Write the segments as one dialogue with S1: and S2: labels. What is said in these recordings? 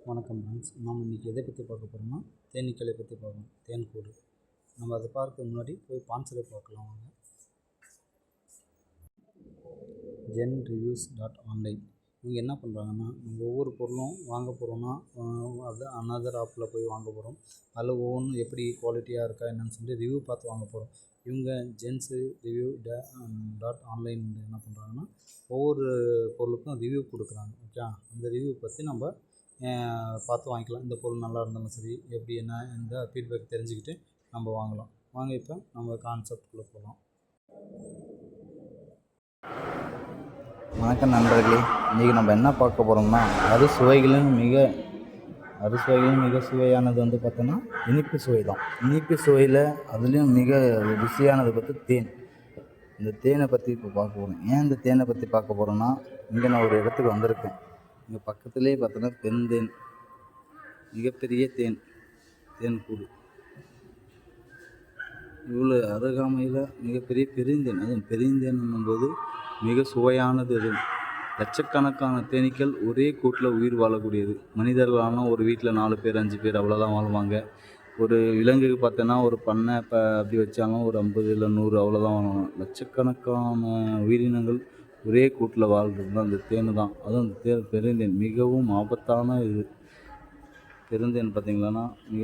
S1: வணக்கம் ஃப்ரெண்ட்ஸ். நாம் இன்றைக்கி எதை பற்றி பார்க்க போகிறோம்னா தேனீக்களை பற்றி பார்க்கணும். தேன்கூடு. நம்ம அதை பார்க்க முன்னாடி போய் ஸ்பான்சரை பார்க்கலாம் வாங்க. genreviews.online இவங்க என்ன பண்ணுறாங்கன்னா, நம்ம ஒவ்வொரு பொருளும் வாங்க போகிறோம்னா அது அனதர் ஆப்பில் போய் வாங்க போகிறோம். அதில் ஒவ்வொன்றும் எப்படி குவாலிட்டியாக இருக்கா என்னன்னு சொல்லி ரிவ்யூ பார்த்து வாங்க போகிறோம். இவங்க genreview.online என்ன பண்ணுறாங்கன்னா, ஒவ்வொரு பொருளுக்கும் ரிவ்யூ கொடுக்குறாங்க. ஓகே, அந்த ரிவ்யூ பற்றி நம்ம பார்த்து வாங்கிக்கலாம். இந்த பொருள் நல்லா இருந்தாலும் சரி, எப்படி என்ன இந்த ஃபீட்பேக் தெரிஞ்சுக்கிட்டு நம்ம வாங்கலாம். வாங்க இப்போ நம்ம கான்செப்ட்குள்ளே போகலாம்.
S2: வணக்கம் நண்பர்களே. இன்றைக்கி நம்ம என்ன பார்க்க போகிறோம்னா, அறுசுவைகளிலும் மிக சுவையானது வந்து பார்த்தோன்னா இனிப்பு சுவை தான். இனிப்பு சுவையில் அதுலேயும் மிக ருசியானது பார்த்து தேன். இந்த தேனை பற்றி இப்போ பார்க்க போகிறோம். ஏன் இந்த தேனை பற்றி பார்க்க போகிறோன்னா, இங்கே நான் ஒரு இடத்துக்கு வந்திருக்கேன். இங்கே பக்கத்துலேயே பார்த்தோன்னா பெருந்தேன், மிகப்பெரிய தேன்கூடு. இவ்வளோ அருகாமையில் மிகப்பெரிய பெருந்தேன், அதுவும் பெருந்தேன் என்னும்போது மிக சுவையானது. அது லட்சக்கணக்கான தேனீக்கள் ஒரே கூட்டில் உயிர் வாழக்கூடியது. மனிதர்களான ஒரு வீட்டில் 4 பேர் 5 பேர் அவ்வளோதான் வாழ்வாங்க. ஒரு விலங்குக்கு பார்த்தோன்னா ஒரு பண்ணை இப்போ அப்படி வச்சாலும் ஒரு 50 இல்லை 100 அவ்வளோதான் வாழுவாங்க. லட்சக்கணக்கான உயிரினங்கள் ஒரே கூட்டில் வாழ்கிறது தான் அந்த தேன் தான். அதுவும் அந்த பெருந்தேன் மிகவும் ஆபத்தான இது. பெருந்தேன் பார்த்திங்களான்னா மிக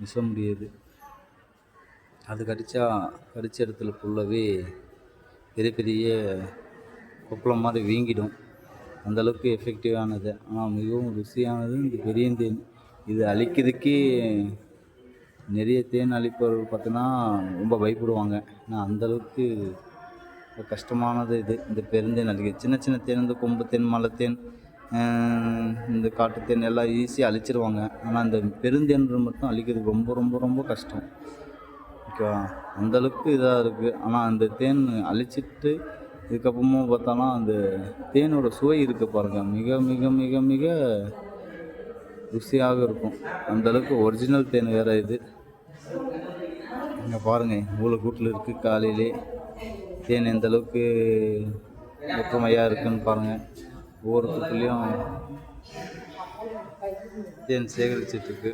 S2: விஷம் முடியாது. அது கடித்த இடத்துல ஃபுல்லாகவே பெரிய பெரிய கொப்பளம் மாதிரி வீங்கிடும். அந்தளவுக்கு எஃபெக்டிவானது. ஆனால் மிகவும் ருசியானது இந்த பெருந்தேன். இது அழிக்கிறதுக்கே நிறைய தேன் அழிப்பவர்கள் பார்த்தோன்னா ரொம்ப பயப்படுவாங்க. ஆனால் அந்தளவுக்கு கஷ்டமானது இது. இந்த பெருந்தேன் அழிக்க சின்ன சின்ன தேன், இந்த கொம்பு தேன், மலைத்தேன், இந்த காட்டுத்தேன் எல்லாம் ஈஸியாக அழிச்சிருவாங்க. ஆனால் இந்த பெருந்தேன் மட்டும் அழிக்கிறது ரொம்ப ரொம்ப ரொம்ப கஷ்டம். ஓகேவா, அந்தளவுக்கு இதாக இருக்குது. ஆனால் அந்த தேன் அழிச்சிட்டு இதுக்கப்புறமும் பார்த்தாலும் அந்த தேனோட சுவை இருக்குது பாருங்கள், மிக மிக மிக மிக ருசியாக இருக்கும். அந்தளவுக்கு ஒரிஜினல் தேன் வேறு இது. இங்கே பாருங்கள், இவ்வளோ கூட்டில் இருக்குது. காலையிலே தேன் எந்தளவுக்கு ஒற்றுமையாக இருக்குதுன்னு பாருங்கள். ஒவ்வொரு கூட்டுலேயும் தேன் சேகரிச்சிட்ருக்கு.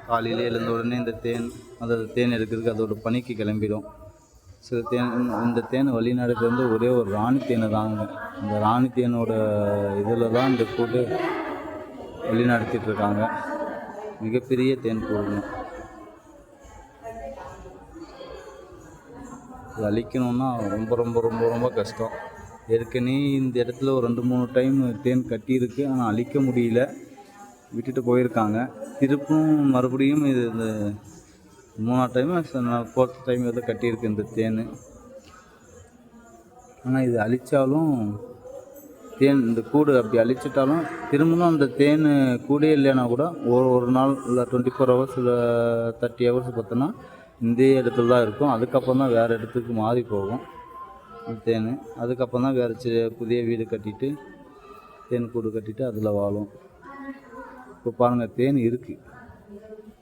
S2: காலையிலே எழுந்த உடனே இந்த தேன் எடுக்கிறதுக்கு அதோட பணிக்கு கிளம்பிடும். சில இந்த தேன் வெளிநாடுக்கு வந்து ஒரே ஒரு ராணி தேனை தாங்க. இந்த ராணி தேனோட இதில் தான் இந்த கூட்டு வெளிநடத்திட்டுருக்காங்க. மிகப்பெரிய தேன் கூடுங்க. இது அழிக்கணுன்னா ரொம்ப ரொம்ப ரொம்ப ரொம்ப கஷ்டம். ஏற்கனவே இந்த இடத்துல ஒரு 2-3 டைம் தேன் கட்டியிருக்கு. ஆனால் அழிக்க முடியல, விட்டுட்டு போயிருக்காங்க. திருப்பும் மறுபடியும் இது இந்த 3ஆவது டைம் 4th டைம் வந்து கட்டியிருக்கு இந்த தேன். ஆனால் இது அழித்தாலும் இந்த கூடு அப்படி அழிச்சிட்டாலும் திரும்பவும் அந்த தேன் கூடே இல்லைன்னா கூட ஒரு நாள் இல்லை 24 ஹவர்ஸ் இல்லை 30 ஹவர்ஸ் பார்த்தோன்னா இந்த இடத்துல தான் இருக்கும். அதுக்கப்புறம் தான் வேறு இடத்துக்கு மாறி போகும் தேன். அதுக்கப்புறம் தான் வேறு புதிய வீடு கட்டிட்டு தேன் கூடு கட்டிட்டு அதில் வாழும். இப்போ பாருங்கள், தேன் இருக்குது,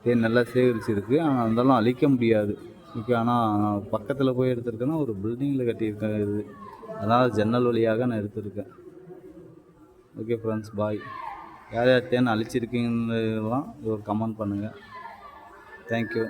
S2: தேன் நல்லா சேகரிச்சிருக்கு. ஆனால் இருந்தாலும் அழிக்க முடியாது. ஓகே, ஆனால் பக்கத்தில் போய் எடுத்துருக்கேன்னா ஒரு பில்டிங்கில் கட்டியிருக்கேன் இது. அதனால் ஜன்னல் வழியாக நான் எடுத்துருக்கேன். ஓகே ஃப்ரெண்ட்ஸ், பாய். யார் யார் தேன் அழிச்சிருக்கீங்கலாம் ஒரு கமெண்ட் பண்ணுங்கள். தேங்க்யூ.